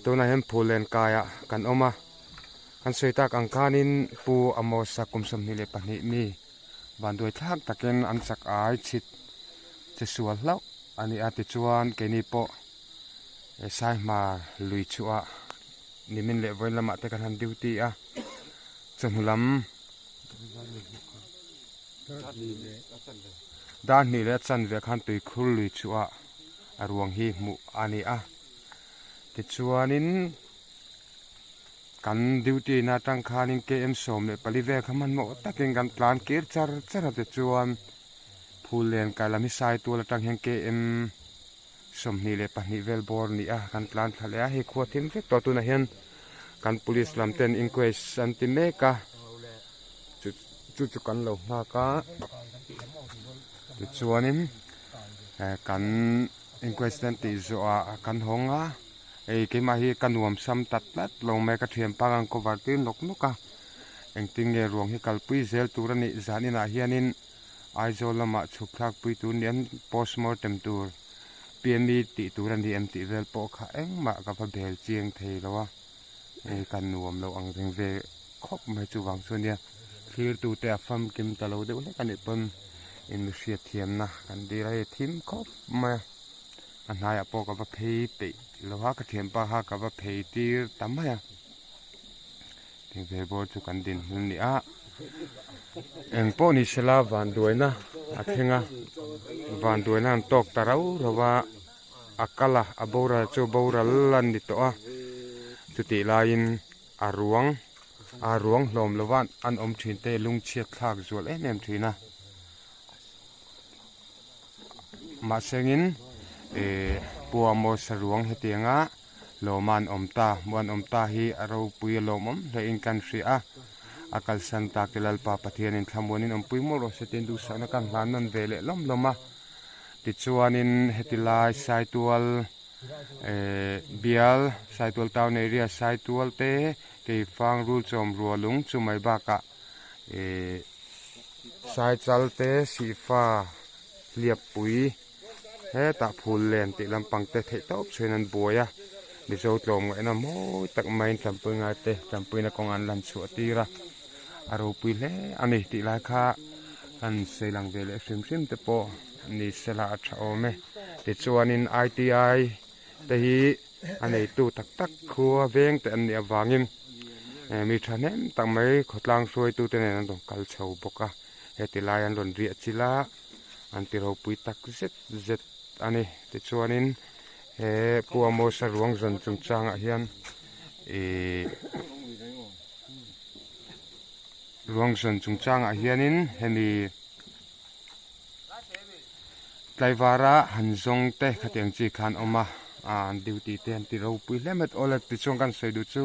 tu na hem phulen kaya kan oma kan soitak angkanin pu amo sakum som ni le pani mi bandoi thak taken an chak ai chit che sual hlau ani ati chuan ke ni po sai ma lui chua nimin le voin lama te kan han duty a chanulam dan ni le chan ve khan tui khul lui chua arwang hi mu ani a ti chuanin kan duty na tang khanin KM som le pali ve khaman mo takin kan plan kir char char te chuan phulen kalami sai tu la tang heng KM som ni le pani vel bor ni a kan plan thale a hi khuatin ve to tu na hian kan police lam ten inquest anti meka chu kan lo ma ka ti chuanin kan inquest ten ti zo a kan honga ei ke ma hi kanuam sam tat lat lo me ka thiam pangang ko warti nok noka engting nge ruang hi kalpui zel turani zanina hianin aizo lama chhuklak pui tu nian postmortem tur PME ti turani MT vel po kha engma ka pha bel chiang thei lawa ei kanuam lo ang reng ve khop mai chu wang chuania thir tu te afam kim talo de le kan ipon in sia thiam na kan di rai thim khop ma anaya po ka va phei pe loha ka thiam pa ha ka va phei tir tamaya ting ve bor chu kan din ni a eng po ni sela van duina athenga van duina an tok tarau rawa akala abora chu bora lan ni to a chuti lain aruang hlom lowan an om thin te lung chiat thak zual em thina ma sengin puamo saruang hetianga loman omta muan omta hi aro pui lomom le in country a akal santa kelal pa pathian in thamonin ompui mo ro setin du sana kan hanan vele lom loma ti chuanin hetilai saitual bial saitual town area saitual te ke fang ru chom rualung chumai ba ka sai chalte sifa liap pui he ta phul len ti lampang te thei top chenan boya ni zo tlom ena moi tak main tampui nga te tampui na kong an lan chu atira aro pui le ani ti la kha an selang vele sim te po ni sela atha ome ti chuanin ITI te hi ani tu tak khuwa veng te an ni awangin mi thanem tak mai khotlang soi tu te nen dong kal chho boka heti lai an ron ri achila an ti ro pui tak zet ani ti chuanin he puamo sa ruang zon chungchang a hian ruang zon chungchang a hianin hemi tlaivara hanzong te khateng chi khan oma an duty te an ti ro pui lemet olet ti chung kan sei du chu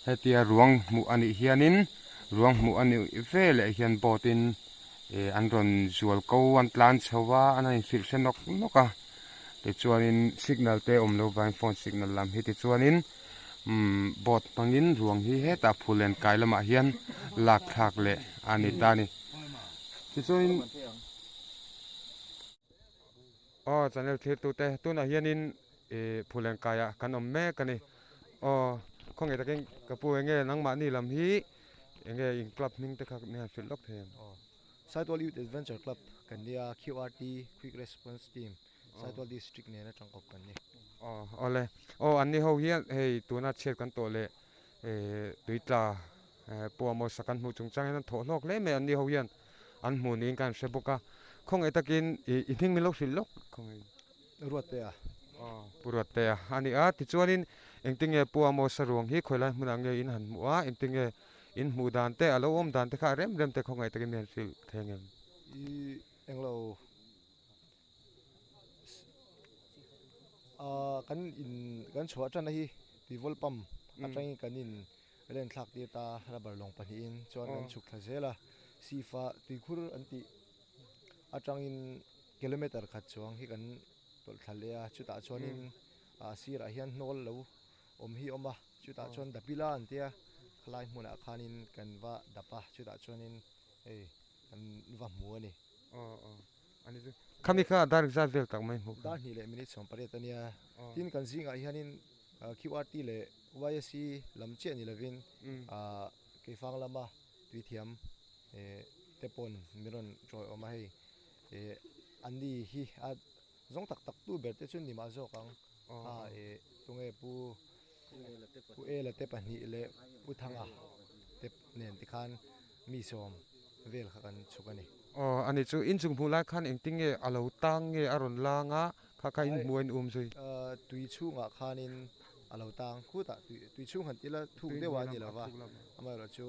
hetia ruang mu ani hianin ruang mu ani vele hian botin an ron zual ko an plan chawa an in fil senok noka ti chuanin signal te omlo van phone signal lam hi ti chuanin bot pangin ruang hi heta phulen kailama hian lak thak le ani tani ti chuanin channel thir tu te tuna hianin phulen kaya kan om me kani khong eta ken kapu enge nangma ni lam hi enge in club ning te khak ne fil lok them Saitwal Youth Adventure Club kan dia QRT Quick Response Team Saitwal District ne na tangkop kan ni ole anni ho hian hei tuna chet kan to le tuitla puamo sakan mu chungchang an tho lok le me anni ho hian an mu ning kan seboka khong eta kin ithing mi lok fil lok khong ruate a purat te ani a ti chuanin engtinge puamo saruang hi khoila munange in han muwa engtinge in mu dan te alo om dan te kha rem te khongai te men fil thengem englo kan chhuat tan hi tivol pam atang kanin len thlak ti ta rubber long pani in chuan kan chuk thazela sifa tuikhur anti atangin kilometer khat chuang hi kan tol thalea chuta chuanin sira hian nol lo om hi oma chuta chuan dapila antia khlai hmuna khanin kanwa dapa chuta chuanin kan va mu ani ani khami kha dar za vel tak mai mu dar ni le minute som pare tania tin kan zinga hianin QRT le YSC lam chen ni lovin ke fang lama tui thiam tepon miron joy oma hei ani hi a zong tak tak tu ber te chun ni ma zo kang tunge pu la te pani le pu thanga te nen ti khan mi som vel kha kan chukani ani chu in chung hula khan engtinge alo tang nge aron langa kha in muin zui tui chu nga khanin alo tang khu ta tui chu han tila thu de wa ni lawa ama ro chu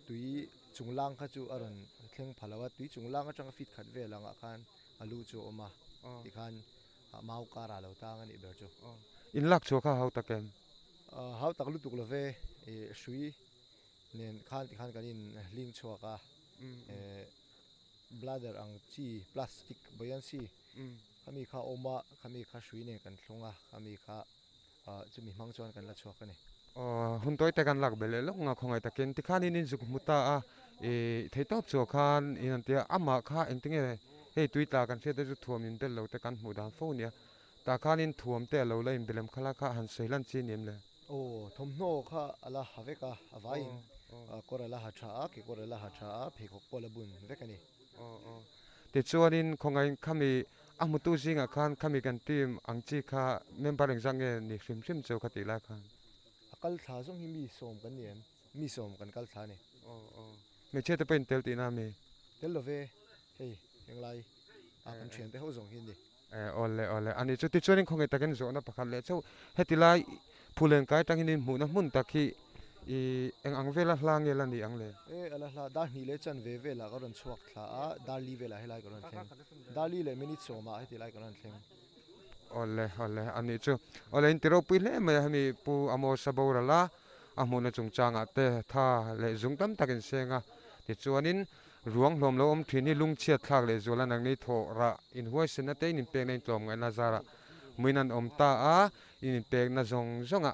tui chunglang kha chu aron thleng phalawa tui chunglang atang fit khat ve langa khan alu chu oma ti khan mau kara lo tang ani ber chu in lak chu kha hau taken hau tak lu tuk love shui nen khan ti khan kanin ling chuaka bladder ang chi plastic buoyancy khami kha oma khami kha shui ne kan thlonga khami kha chumi mang chuan kan la chuak ani hun toy te kan lak bele lok nga khongai taken ti khan in juk muta a theitop chu khan in tia ama kha engtinge hei tuita kan se te chu thuam in tel lo te kan mu dan phone ya ta khan in thuam te lo la in belem khala kha han seilan chi nim le thomno kha ala haveka avai korala ha tha ke korala ha tha phekok pola bun vekani te chuanin khongai khami amutu singa khan khami kan team angchi kha member exam nge ni hrim chu khati la khan akal tha jong hi mi som kan kal tha ni me che te pen tel ti na me tel love hei englai kan thian te ho jong hi ni ole ani chu ti chuanin khongai taken zo na pakhan le chu hetilai phulen kai tangin mu na mun takhi eng angvela hlang ela ni angle ala hla da ni le chan ve la garon chuak thla a dali vela helai garon thleng dali le minute soma heti lai garon thleng ole ani chu ole intero pile me hami pu amo sabora la amuna chungchanga te tha le zungtam takin senga ti chuanin ruang hlom lo om thini lung chiat thak le zola nang ni tho ra in huai sena te in pek nei tlom ngai na zara muinan om ta a in pek na zonga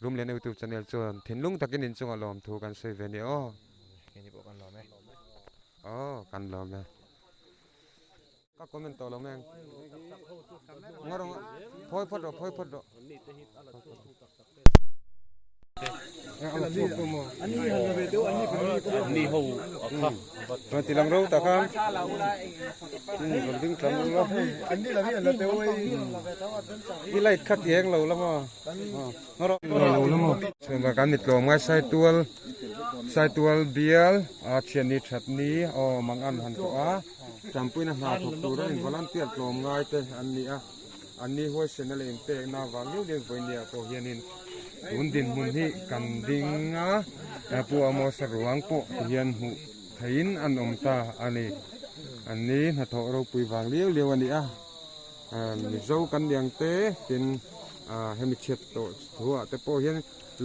room le YouTube channel chuan thinlung takin in chunga lom thu kan sei ve ni keni bo kan lo me kan lo me ka comment to lo meng ngarong phoi phot do ni ho akha tilang ro ta kan kon ding tlam lo ani la vi la te oi i light khat yeng lo la ma ngaro lo ma chunga kan ni tlom ngai sai tual bial a thian ni that ni mangan han to a champuina na thok tu ra in volunteer tlom ngai te an ni hoi senal in pe na wang yu de voinia ko hianin undin mun hi kan dinga pu amo sa ruang po hian hu thain an omta ani na tho ro pui wang liu ani mi zo kan diang te tin hemi chet to thua te po hian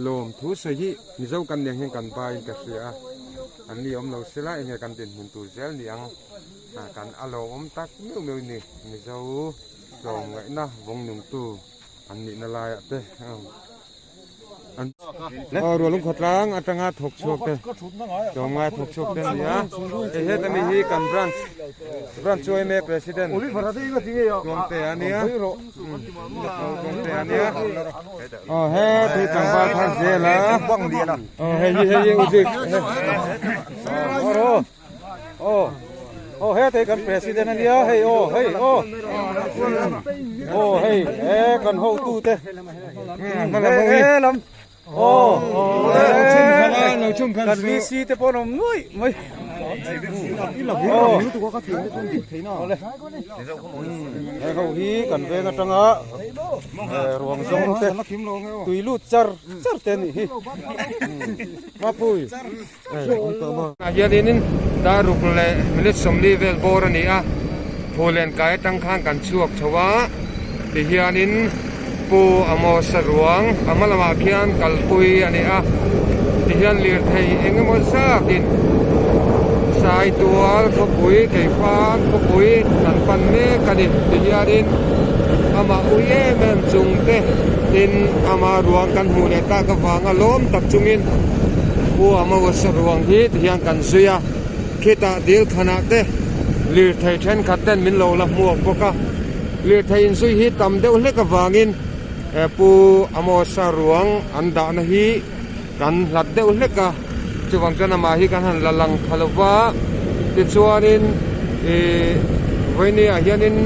lom thu se hi mi zo kan diang hian kan bai ka sia ani om lo sela in kan tin mun tu zel niang kan alo om tak meu ni mi zo lom ngai na wong nung tu ani na la ya te rồi lúc khát lang atanga thok chok te chong ngai thok chok te nia e he tami hi kan branch choi me president chong te ania he thi tang ba tha je la bang dia la he udik he te kan president ania hey hey kan ho tu te lam kan VC te pon om nuôi mới hậu hi kan ve ka tanga ruang zong te tui lu char te ni hi ma pui hianin da ruk le minute somli vel bor ani a pholen kai tang khang kan chuak thawa ti hianin pu amo saruang amalama khian kalpui ani a tihian lir thei engemaw sakin sai tual khopui keifan khopui tanpan me kani tihianin ama uye mem chungte tin ama ruang kan hu le ta ka wanga lom tak chungin pu amo saruang hi tihian kan suya khita dil khana te lir thei then khaten min lo la muak boka lir thei in sui hi tam deuh hle ka wangin pu amo sa ruang an da na hi kan lat deuh hleka chuwang chana ma hi kan han lalang khalowa ti chuanin voini a hianin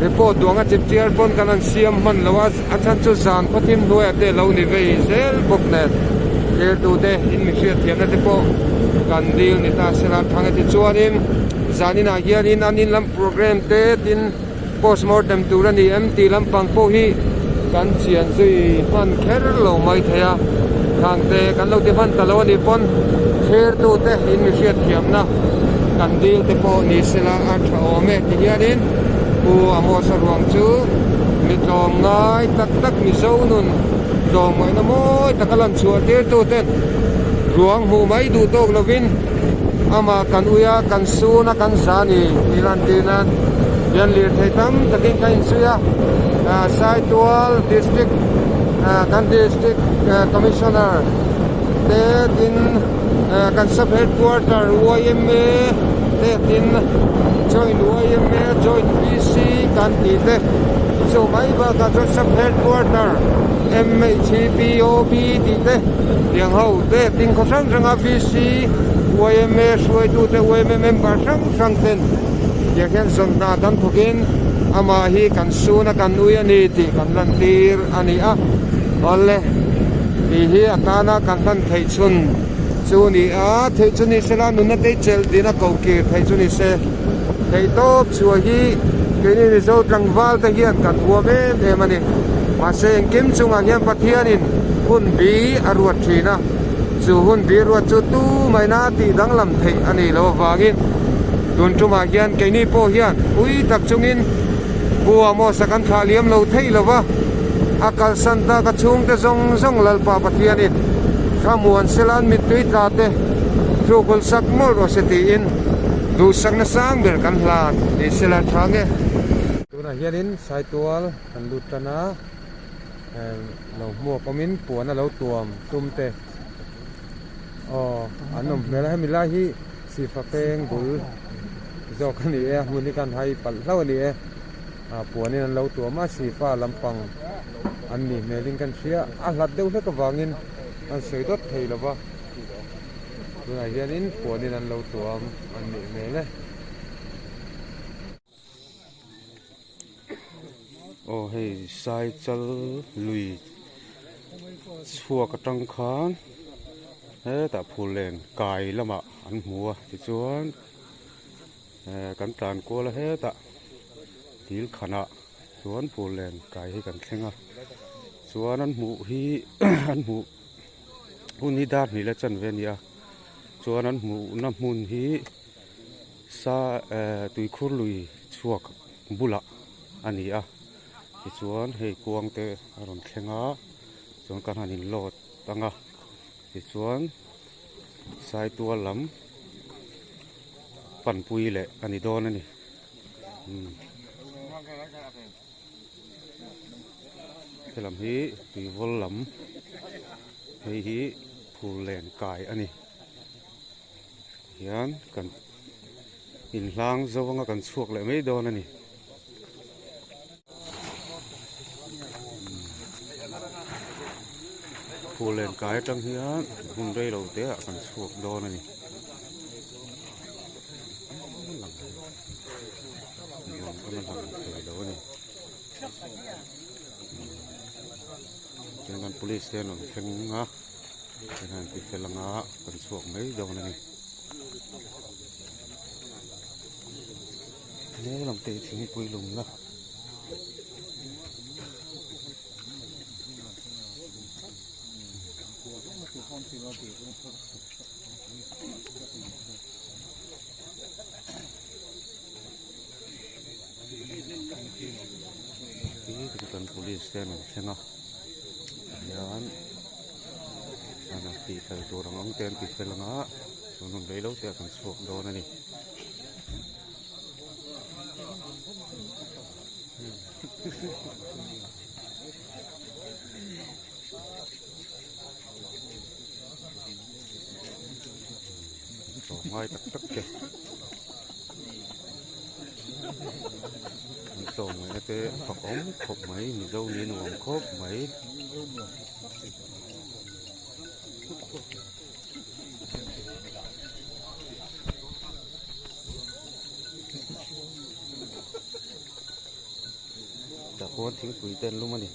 report duanga chip chiar pon kanan siam man lawa achan chu zan pathim hnuai te lo ni vei zel bok net ke tu te in mi hriat thiam na te po kan deal ni ta sela thang ti chuanin zanin a hianin anin lam program te tin postmortem turani mt lampang po hi kan chian zui man kher lo mai thaya thang te kan lo ti han ta lo ni pon kher tu te in mi hriat thiam na kan deal te po ni sela a tha ome ti hianin pu amo sa ruang chu mi tom ngai tak tak mi zo nun dom mai na moi takalan chua te tu ten ruang hu mai du tok lovin ama kan uya kan su na kan sani ilan tinan yan lir thei tam takin kain suya sai tual district kan district commissioner te tin kan sub headquarter UIMA te tin joint UIMA joint BC kan ti te so mai ba ka sub headquarter MHPOB ti te yang ho te tin ko sang sang BC UIMA suai tu te UIMA member sang ten ya hian song na kan thukin ama hi kan su na kan uya ni ti kan lan tir ani a ole ti hi atana kan tan thei chun chu ni a thei chun ni sela nu na te chel dina ko ki thei chun ni se thei top chu hi ke ni ni zo tlangwal ta hian kan huwa me mani ma se kim chunga hian pathianin hun bi arwat thina chu hun bi ruat chu tu mai na ti danglam thei ani lo wangin tun tuma hian ke ni po hian ui tak chungin bua mo sakan thaliam lo thei lova akal santa ka chung te zong zong lalpa pathianin khamuan selan mit tui ta te thukul sak mor ro se ti in du sak na sang ber kan hlan ti sela thange tuna hianin sai tual kan lutana lo mo komin puana lo tuam tumte anom mela mila hi si fa peng bul zo kan ni e mun ni kan hai pal lo ni e puani an lo tuama si fa lampang an ni melin kan sia a hlat deuh hlek awangin an sei dot thei lova tuna hianin puani an lo tuam an ni mele hei sai chal lui chhuak atang khan he ta phulen kai lama an hmua ti chuan kan tlan ko la he ta til khana chuan phulen kai hi kan thlenga chuan an hmu hi an hmu hun hi dar ni la chan ve nia chuan an hmu na hmun hi sa tui khur lui chuak bula ani a ti chuan hei kuang te aron thlenga chuan kan hanin lot tanga ti chuan sai tua lam pan pui le ani don ani lam hi tui vol lam hei hi phul len kai ani hian kan in hlang zawanga kan chuak le mai don ani phul len kai tang hian hun rei lo te kan chuak don ani dengan polis dia non tengah dengan kita lengah pensuak mai dong ni ni lam te sini pui lung lah dengan polis dia non tengah yan ana ti sa turang ang ten ti sela nga sunod dai lo te kan suak do na ni so ngai tak tak ke sổ mấy cái phọc ống khóc mấy mình dâu nên uống khóc mấy đã có tiếng quỷ tên luôn mà đi